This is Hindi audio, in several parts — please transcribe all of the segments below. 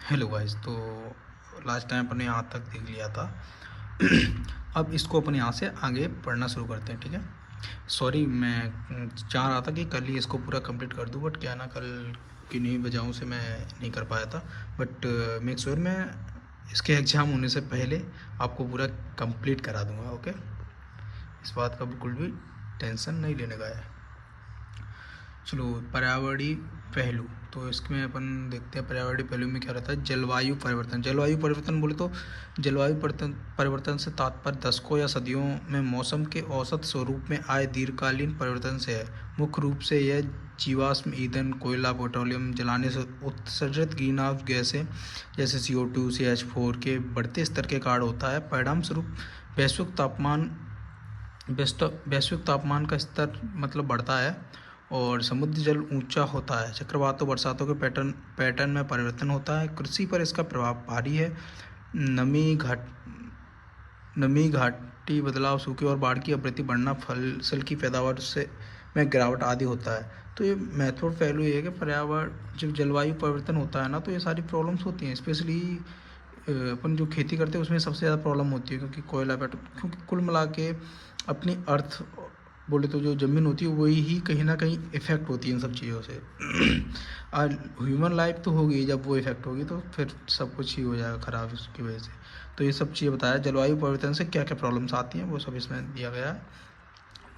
Hello guys. तो लास्ट टाइम अपने यहाँ तक देख लिया था। अब इसको अपने यहाँ से आगे पढ़ना शुरू करते हैं, ठीक है। सॉरी, मैं चाह रहा था कि कल ही इसको पूरा कंप्लीट कर दूं, बट क्या ना, कल किन्हीं वजहों से मैं नहीं कर पाया था। बट मेक श्योर मैं इसके एग्ज़ाम होने से पहले आपको पूरा कंप्लीट करा दूंगा, ओके। इस बात का बिल्कुल भी टेंशन नहीं लेने का है। चलो, पर्यावरणीय पहलू। तो इसमें अपन देखते हैं पर्यावरणीय पहलू में क्या रहता है। जलवायु परिवर्तन। जलवायु परिवर्तन बोले तो जलवायु परिवर्तन से तात्पर्य दशकों या सदियों में मौसम के औसत स्वरूप में आए दीर्घकालीन परिवर्तन से है। मुख्य रूप से यह जीवाश्म ईंधन, कोयला, पेट्रोलियम जलाने से उत्सर्जित ग्रीन हाउस गैसें जैसे CO2, CH4 के बढ़ते स्तर के कारण होता है। परिणाम स्वरूप वैश्विक तापमान का स्तर मतलब बढ़ता है और समुद्र जल ऊंचा होता है। चक्रवातों, बरसातों के पैटर्न में परिवर्तन होता है। कृषि पर इसका प्रभाव भारी है। नमी घाटी बदलाव, सूखे और बाढ़ की आवृत्ति बढ़ना, फसल की पैदावार से में गिरावट आदि होता है। तो ये महत्वपूर्ण पहलू ये है कि पर्यावरण जब जलवायु परिवर्तन होता है ना, तो ये सारी प्रॉब्लम्स होती हैं। स्पेशली अपन जो खेती करते हैं उसमें सबसे ज़्यादा प्रॉब्लम होती है, क्योंकि कोयला, पेट्रोल, क्योंकि कुल मिला के अपनी अर्थ बोले तो जो ज़मीन होती है वही ही कहीं ना कहीं इफ़ेक्ट होती है इन सब चीज़ों से। और ह्यूमन लाइफ तो होगी, जब वो इफ़ेक्ट होगी तो फिर सब कुछ ही हो जाएगा ख़राब उसकी वजह से। तो ये सब चीज़ें बताया जलवायु परिवर्तन से क्या क्या प्रॉब्लम्स आती हैं, वो सब इसमें दिया गया है।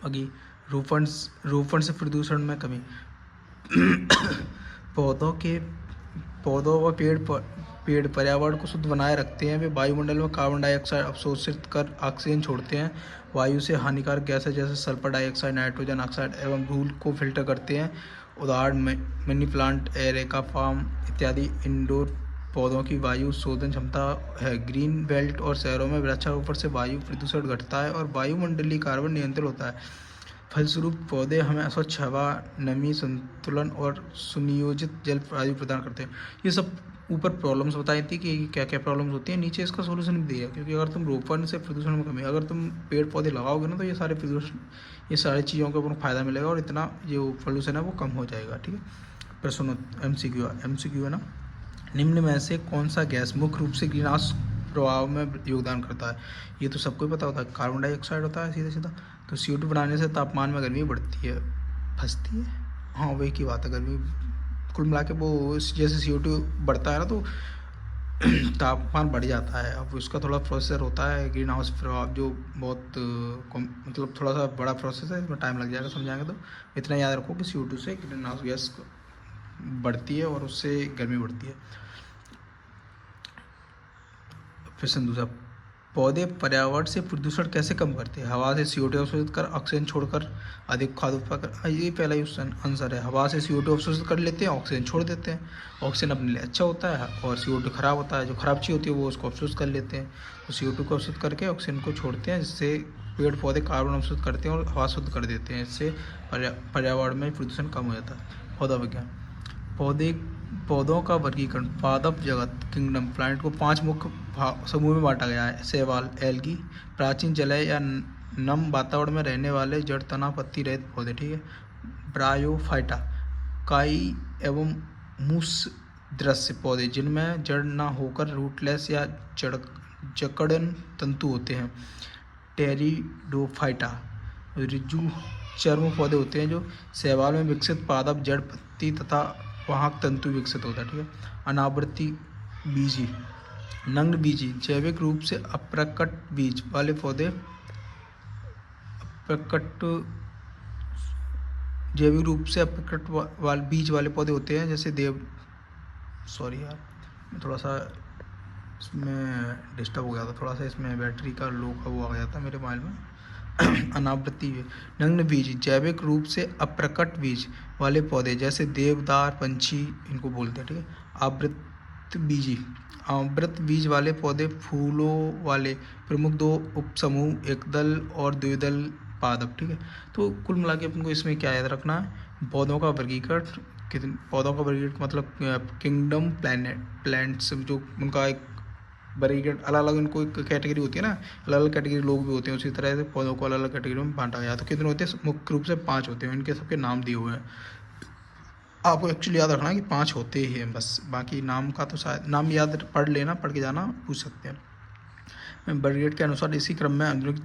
बाकी रोपण से प्रदूषण में कमी। पौधों के पौधों व पेड़ पर्यावरण को शुद्ध बनाए रखते हैं। वे वायुमंडल में कार्बन डाइऑक्साइड अवशोषित कर ऑक्सीजन छोड़ते हैं। वायु से हानिकारक गैसें जैसे सल्फर डाइऑक्साइड, नाइट्रोजन ऑक्साइड एवं धूल को फिल्टर करते हैं। उदाहरण मनी प्लांट, एरेका पाम इत्यादि इंडोर पौधों की वायु शोधन क्षमता है। ग्रीन बेल्ट और शहरों में वृक्षारोपण से वायु प्रदूषण घटता है और वायुमंडलीय कार्बन नियंत्रित होता है। फलस्वरूप पौधे हमें स्वच्छ हवा, नमी संतुलन और सुनियोजित जल वायु प्रदान करते हैं। ये सब ऊपर प्रॉब्लम्स बताई थी कि क्या क्या प्रॉब्लम्स होती हैं, नीचे इसका सोल्यूशन भी दिया। क्योंकि अगर तुम रोपण से प्रदूषण में कमी, अगर तुम पेड़ पौधे लगाओगे ना, तो ये सारी चीज़ों का फ़ायदा मिलेगा और इतना जो पोल्यूशन है वो कम हो जाएगा, ठीक है। प्रश्न MCQ है ना। निम्न में से कौन सा गैस मुख्य रूप से ग्रीन हाउस प्रभाव में योगदान करता है। ये तो सबको ही पता होता है, कार्बन डाइऑक्साइड होता है सीधा सीधा। तो CO2 बनाने से तापमान में गर्मी बढ़ती है, फंसती है। हाँ, वही की बात है, गर्मी कुल मिला के वो जैसे CO2 बढ़ता है ना, तो तापमान बढ़ जाता है। अब उसका थोड़ा प्रोसेसर होता है ग्रीन हाउस प्रभाव, जो बहुत मतलब थोड़ा सा बड़ा प्रोसेस है, इसमें टाइम लग जाएगा समझाएंगे। तो इतना याद रखो कि CO2 से ग्रीन हाउस गैस बढ़ती है और उससे गर्मी बढ़ती है। प्रश्न दूसरा, पौधे पर्यावरण से प्रदूषण कैसे कम करते हैं। हवा से CO2 अवशोषित कर ऑक्सीजन छोड़कर अधिक खाद्य उत्पादन कर। ये पहला ही आंसर है। हवा से CO2 अवशोषित कर लेते हैं, ऑक्सीजन छोड़ देते हैं। ऑक्सीजन अपने लिए अच्छा होता है और CO2 खराब होता है, जो खराब चीज़ होती है वो उसको अवशोषित कर लेते हैं। तो CO2 को अवशोषित करके ऑक्सीजन को छोड़ते हैं, जिससे पेड़ पौधे कार्बन अवशोषित करते हैं और हवा शुद्ध कर देते हैं। इससे पर्यावरण में प्रदूषण कम हो जाता है। पौधा विज्ञान। पौधों का वर्गीकरण। पादप जगत किंगडम प्लांट को 5 मुख्य समूह में बांटा गया है। शैवाल, एल्गी, प्राचीन जलीय या नम वातावरण में रहने वाले जड़ तना पत्ती रहित पौधे, ठीक है। ब्रायोफाइटा, काई एवं मूस दृश्य पौधे जिनमें जड़ न होकर रूटलेस या जकड़न तंतु होते हैं। टेरिडोफाइटा, रिजु चर्म पौधे होते हैं जो शैवाल में विकसित पादप जड़ पत्ती तथा वाहक तंतु विकसित होता है, ठीक है। अनावृति बीजी, नग्न बीजी, जैविक रूप से अप्रकट बीज वाले पौधे, जैविक रूप से अप्रकट बीज वाले पौधे होते हैं, जैसे सॉरी यार, मैं थोड़ा सा इसमें डिस्टर्ब हो गया था, थोड़ा सा इसमें बैटरी का लो का वो आ गया था मेरे मोबाइल में। अनावृति नग्न बीज, जैविक रूप से अप्रकट बीज वाले पौधे जैसे देवदार, पंछी, इनको बोलते हैं, ठीक है। आवृत बीज वाले पौधे, फूलों वाले प्रमुख 2 उपसमूह, एकदल और द्विदल पादप, ठीक है। तो कुल मिला के अपन को इसमें क्या याद रखना है, पौधों का वर्गीकरण। पौधों का वर्गीकरण मतलब किंगडम प्लांट्स, जो उनका एक वर्गीकरण अलग अलग, इनको एक कैटेगरी होती है ना, अलग अलग कैटेगरी लोग भी होते हैं, उसी तरह से पौधों को अलग अलग कैटेगरी में बांटा गया। तो कितने होते हैं, मुख्य रूप से 5 होते हैं, इनके सबके नाम दिए हुए हैं। आपको एक्चुअली याद रखना है कि 5 होते ही हैं बस, बाकी नाम का तो शायद नाम याद पढ़ लेना, पढ़ के जाना, पूछ सकते हैं। बर्गेट के अनुसार इसी क्रम में आधुनिक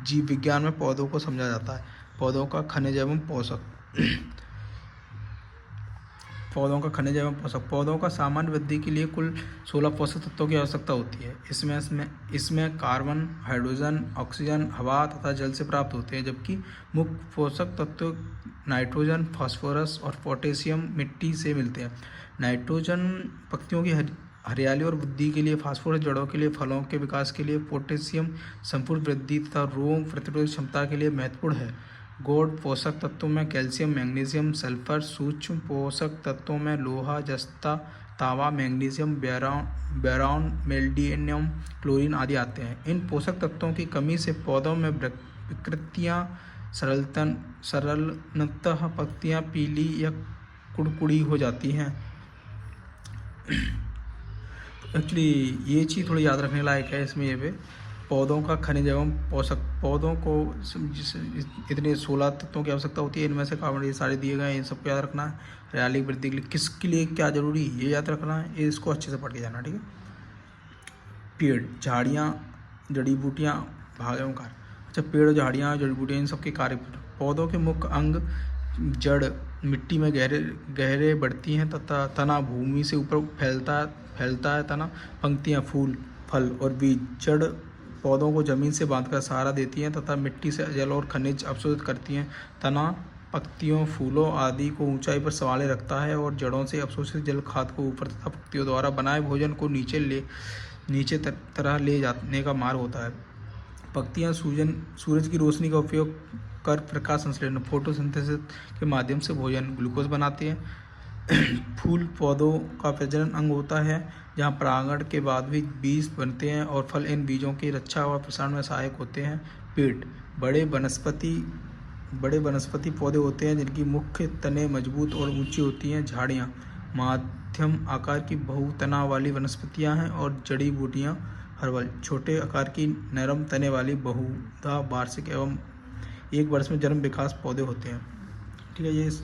जीव विज्ञान में पौधों को समझा जाता है। पौधों का खनिज एवं पोषक पौधों का खनिज एवं पोषक। पौधों का सामान्य वृद्धि के लिए कुल 16 पोषक तत्वों की आवश्यकता होती है। इसमें कार्बन, हाइड्रोजन, ऑक्सीजन, हवा तथा जल से प्राप्त होते हैं, जबकि मुख्य पोषक तत्व नाइट्रोजन, फास्फोरस और पोटेशियम मिट्टी से मिलते हैं। नाइट्रोजन पत्तियों की हरियाली और वृद्धि के लिए, फास्फोरस जड़ों के लिए, फलों के विकास के लिए, पोटेशियम संपूर्ण वृद्धि तथा रोग प्रतिरोध क्षमता के लिए महत्वपूर्ण है। गौण पोषक तत्वों में कैल्शियम, मैग्नीशियम, सल्फर। सूक्ष्म पोषक तत्वों में लोहा, जस्ता, तांबा, मैग्नीशियम, बोरॉन, मोलिब्डेनम, क्लोरीन आदि आते हैं। इन पोषक तत्वों की कमी से पौधों में विकृतियाँ, सरलतः पत्तियाँ पीली या कुड़कुड़ी हो जाती हैं। एक्चुअली ये चीज़ थोड़ी याद रखने लायक है इसमें। ये पे पौधों का खनिज एवं पोषक। पौधों को इतने 16 तत्वों की आवश्यकता होती है, इनमें से कार्बन ये सारे दिए गए हैं, इन सबको याद रखना है। हरियाली वृद्धि के लिए किसके लिए क्या जरूरी है ये याद रखना है, ये इसको अच्छे से पढ़ के जाना, ठीक है। पेड़, झाड़ियाँ, जड़ी बूटियाँ, भाग एवं कार्य। अच्छा, पेड़, झाड़ियाँ, जड़ी बूटियाँ, इन सबके कार्य। पौधों के मुख्य अंग जड़ मिट्टी में गहरे बढ़ती हैं तथा तना भूमि से ऊपर फैलता है। तना, पंक्तियाँ, फूल, फल और बीज। जड़ पौधों को जमीन से बांधकर सहारा देती हैं तथा मिट्टी से जल और खनिज अवशोषित करती हैं। तना पत्तियों, फूलों आदि को ऊंचाई पर संभाले रखता है और जड़ों से अवशोषित जल खाद को ऊपर तथा पत्तियों द्वारा बनाए भोजन को नीचे तरह ले जाने का मार्ग होता है। पत्तियाँ सूरज की रोशनी का उपयोग कर प्रकाश संश्लेषण, फोटोसिंथेसिस के माध्यम से भोजन ग्लूकोज बनाते हैं। फूल पौधों का प्रजनन अंग होता है, जहाँ परागण के बाद भी बीज बनते हैं और फल इन बीजों की रक्षा व प्रसारण में सहायक होते हैं। पेड़ बड़े वनस्पति पौधे होते हैं जिनकी मुख्य तने मजबूत और ऊंची होती हैं। झाड़ियाँ मध्यम आकार की बहुतना वाली वनस्पतियाँ हैं और जड़ी बूटियाँ हर्बल छोटे आकार की नरम तने वाली बहुधा वार्षिक एवं एक वर्ष में जन्म विकास पौधे होते हैं, ठीक है। ये इस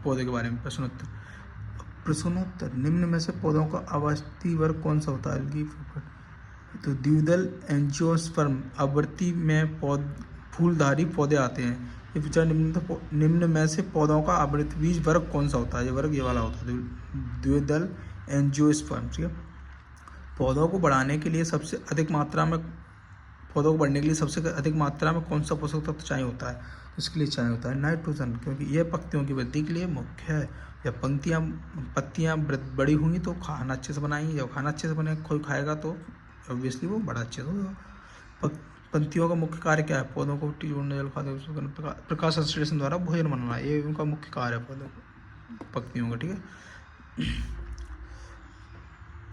पौधे के बारे में प्रश्नोत्तर। निम्न में से पौधों का आवर्ती वर्ग कौन सा होता है? तो द्विदल एंजियोस्पर्म आवर्ती में फूलधारी पौधे आते हैं। ये पूछा निम्न में से पौधों का आवृत्ति बीज वर्ग कौन सा होता है? ये वर्ग ये वाला होता है, द्विदल एंजियोस्पर्म, ठीक है। पौधों को बढ़ने के लिए सबसे अधिक मात्रा में कौन सा पोषक तत्व चाहिए होता है? इसके लिए चाहिए होता है नाइट्रोजन, क्योंकि यह पत्तियों की वृद्धि के लिए मुख्य है। जब पत्तियाँ बड़ी होंगी तो खाना अच्छे से बनाएंगी, जब खाना अच्छे से बने कोई खाएगा तो ऑब्वियसली वो बड़ा अच्छे से होगा। पत्तियों का मुख्य कार्य क्या है? पौधों को मिट्टी जोड़ना, जल खाद, प्रकाश संश्लेषण द्वारा भोजन बनाना, ये उनका मुख्य कार्य है पत्तियों का, ठीक है।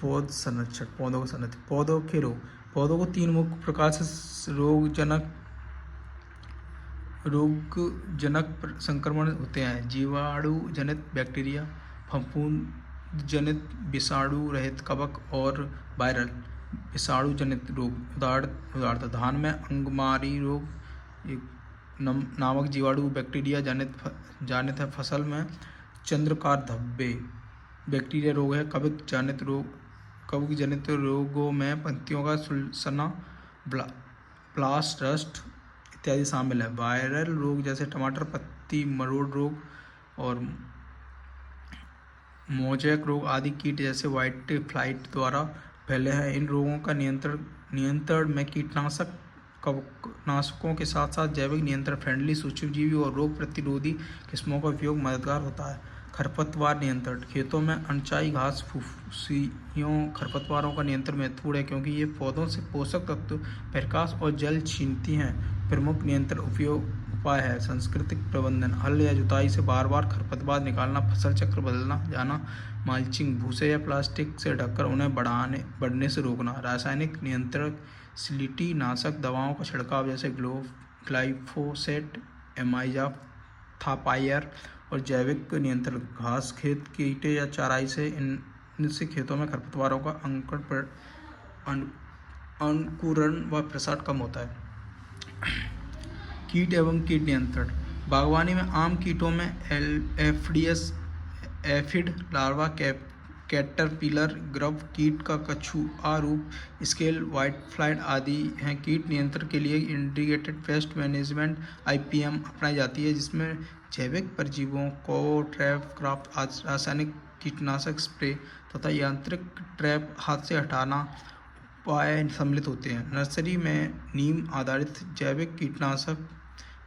पौध संरक्षण, पौधों का संरक्षण। पौधों के रोग। पौधों को 3 मुख्य प्रकार से रोगजनक संक्रमण होते हैं: जीवाणु जनित बैक्टीरिया, फफूंद जनित विषाणु रहित कवक और वायरल विषाणु जनित रोग। उदाहरण धान में अंगमारी रोग नामक जीवाणु बैक्टीरिया जनित है। फसल में चंद्रकार धब्बे बैक्टीरिया रोग है। कवक जनित रोगों में पत्तियों का सुलसना, ब्लास्ट रस्ट इत्यादि शामिल है। वायरल रोग जैसे टमाटर पत्ती मरोड़ रोग और मोजैक रोग आदि कीट जैसे व्हाइट फ्लाइट द्वारा फैले हैं। इन रोगों का नियंत्रण में कीटनाशकों के साथ साथ जैविक नियंत्रण, फ्रेंडली सूक्ष्मजीवी और रोग प्रतिरोधी किस्मों का उपयोग मददगार होता है। खरपतवार नियंत्रण। खेतों में अनचाही घास फूसियों खरपतवारों का नियंत्रण महत्वपूर्ण है, क्योंकि ये पौधों से पोषक तत्व, प्रकाश और जल छीनती हैं। प्रमुख नियंत्रण उपाय है सांस्कृतिक प्रबंधन, हल या जुताई से बार बार खरपतवार निकालना, फसल चक्र बदलना जाना, मल्चिंग, भूसे या प्लास्टिक से ढककर उन्हें बढ़ने से रोकना। रासायनिक नियंत्रण, स्लीटी नाशक दवाओं का छिड़काव जैसे ग्लाइफोसेट, एमाइजाथापायर और जैविक नियंत्रण, घास खेत कीटे या चाराई से इनसे खेतों में खरपतवारों का अंकुरण व प्रसार कम होता है। कीट एवं कीट नियंत्रण। बागवानी में आम कीटों में aphids, aphid larva, caterpillar, grub कीट का कछुआ रूप, स्केल व्हाइटफ्लाई आदि हैं। कीट नियंत्रण के लिए इंटीग्रेटेड पेस्ट मैनेजमेंट (IPM) अपनाई जाती है, जिसमें जैविक परजीवियों को ट्रैप, क्राफ्ट, रासायनिक कीटनाशक स्प्रे तथा यांत्रिक ट्रैप हाथ से हटाना उपाय सम्मिलित होते हैं। नर्सरी में नीम आधारित जैविक कीटनाशक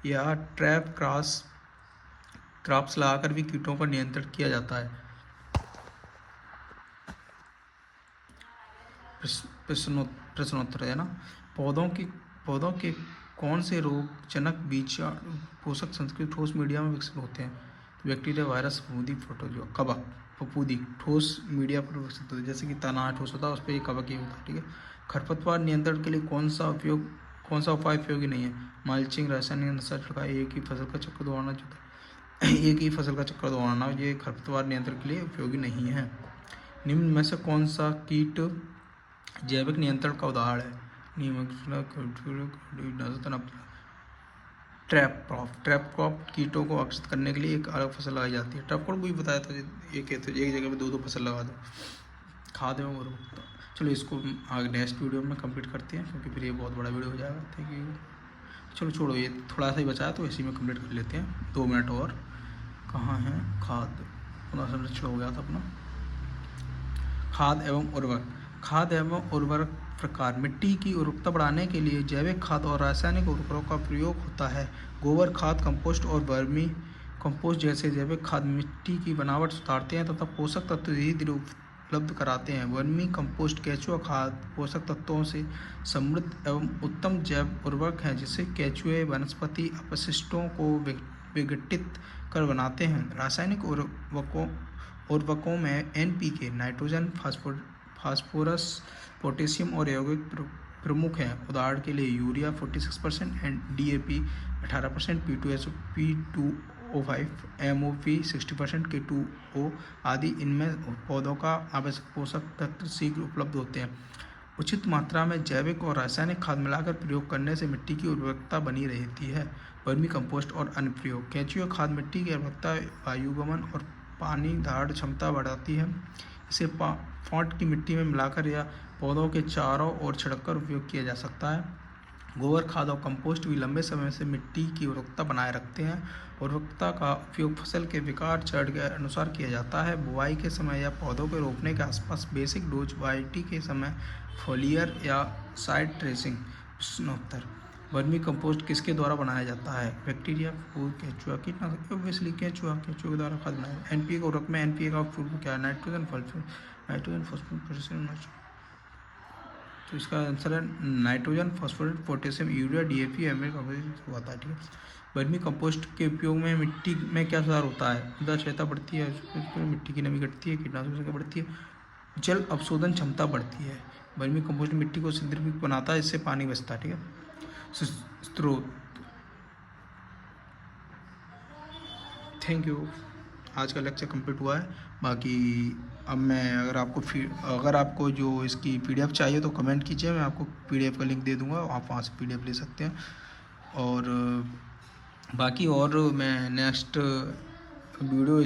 या ट्रैप क्राफ्ट्स लगाकर भी कीटों पर नियंत्रण किया जाता है। प्रश्नोत्तर है ना, पौधों के कौन से रोगजनक बीज या पोषक संस्कृत ठोस मीडिया में विकसित होते हैं? तो बैक्टीरिया, वायरस, फफूंदी, प्रोटोजोआ, कवक। फफूंदी ठोस मीडिया पर विकसित होते हैं, जैसे कि तना ठोस होता है, उस पर ये कवक ही होता है। ठीक है। खरपतवार नियंत्रण के लिए कौन सा उपाय उपयोगी नहीं है? मल्चिंग, रासायनिक नशा छिड़काव, एक ही फसल का चक्कर दोहराना ये खरपतवार नियंत्रण के लिए उपयोगी नहीं है। निम्न में से कौन सा कीट जैविक नियंत्रण का उदाहरण है? ट्रैप क्रॉप कीटों को आकर्षित करने के लिए एक अलग फसल लगाई जाती है। ट्रैप क्रॉप भी बताया था, एक जगह पे दो फसल लगा दो। खाद एवं उर्वरकता, चलो इसको आगे नेक्स्ट वीडियो में कंप्लीट करते हैं, क्योंकि फिर ये बहुत बड़ा वीडियो हो जाएगा। Thank you. चलो छोड़ो, ये थोड़ा सा ही बचा है तो इसी में कंप्लीट कर लेते हैं। 2 मिनट और। कहाँ है? खाद संरक्षण हो गया था अपना। खाद एवं उर्वरक प्रकार। मिट्टी की उर्वरकता बढ़ाने के लिए जैविक खाद और रासायनिक उर्वरकों का प्रयोग होता है। गोबर खाद, कंपोस्ट और वर्मी कंपोस्ट जैसे जैविक खाद मिट्टी की बनावट सुधारते हैं तथा पोषक तत्व धीरे धीरे उपलब्ध कराते हैं। वर्मी कंपोस्ट केंचुआ खाद पोषक तत्वों से समृद्ध एवं उत्तम जैव उर्वरक है, जिससे केंचुए वनस्पति अपशिष्टों को विघटित कर बनाते हैं। रासायनिक उर्वरकों में NPK, नाइट्रोजन, फास्फोरस, पोटेशियम और यौगिक प्रमुख हैं। उदाहरण के लिए urea 46% and DAP 18%, P2O5, MOP 60%, K2O आदि। इनमें पौधों का आवश्यक पोषक तत्व शीघ्र उपलब्ध होते हैं। उचित मात्रा में जैविक और रासायनिक खाद मिलाकर प्रयोग करने से मिट्टी की उर्वरकता बनी रहती है। वर्मी कंपोस्ट और अन्य प्रयोग। केंचुआ खाद मिट्टी की उर्वरकता, वायुगमन और पानी धारण क्षमता बढ़ाती है। इसे पॉट की मिट्टी में मिलाकर या पौधों के चारों ओर छिड़ककर उपयोग किया जा सकता है। गोबर खाद और कंपोस्ट भी लंबे समय से मिट्टी की उर्वरकता बनाए रखते हैं। उर्वरकता का उपयोग फसल के विकार चरण के अनुसार किया जाता है। बुआई के समय या पौधों के रोपने के आसपास बेसिक डोज, वाइटी के समय फोलियर या साइड ड्रेसिंग। प्रश्नोत्तर, वर्मी कंपोस्ट किसके द्वारा बनाया जाता है? बैक्टीरिया, फूल, केंचुआ, कीटनाशक। ऑब्वियसली केंचुआ के द्वारा खाद बनाया। NPK उर्वरक में NPK का फूल क्या है? Nitrogen, phosphorus. तो इसका आंसर है nitrogen, phosphorus, potassium, urea, DAP, MOP होता है। ठीक है। वर्मी कंपोस्ट के उपयोग में मिट्टी में क्या सुधार होता है? मृदा क्षयता बढ़ती है, मिट्टी की नमी घटती है, कीटनाशकों की बढ़ती है, जल अवशोधन क्षमता बढ़ती है। वर्मी कंपोस्ट मिट्टी को सिंथेटिक बनाता है, इससे पानी बचता है। ठीक है। स्रोत। Thank you. आज का लेक्चर कंप्लीट हुआ है। बाकी अब मैं अगर आपको जो इसकी PDF चाहिए तो कमेंट कीजिए, मैं आपको PDF का लिंक दे दूंगा, आप वहाँ से PDF ले सकते हैं। और बाकी और मैं नेक्स्ट वीडियो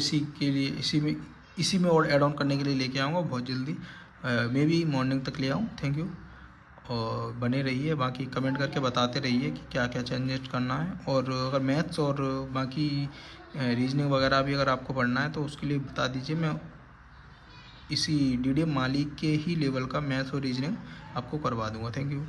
इसी में और ऐड ऑन करने के लिए लेके आऊँगा बहुत जल्दी। मे बी मॉर्निंग तक ले आऊँ। Thank you. और बने रहिए, बाकी कमेंट करके बताते रहिए कि क्या क्या चेंजेस करना है। और अगर मैथ्स और बाकी रीजनिंग वगैरह भी अगर आपको पढ़ना है तो उसके लिए बता दीजिए, मैं इसी DDM मालिक के ही लेवल का मैथ्स और रीजनिंग आपको करवा दूंगा। Thank you.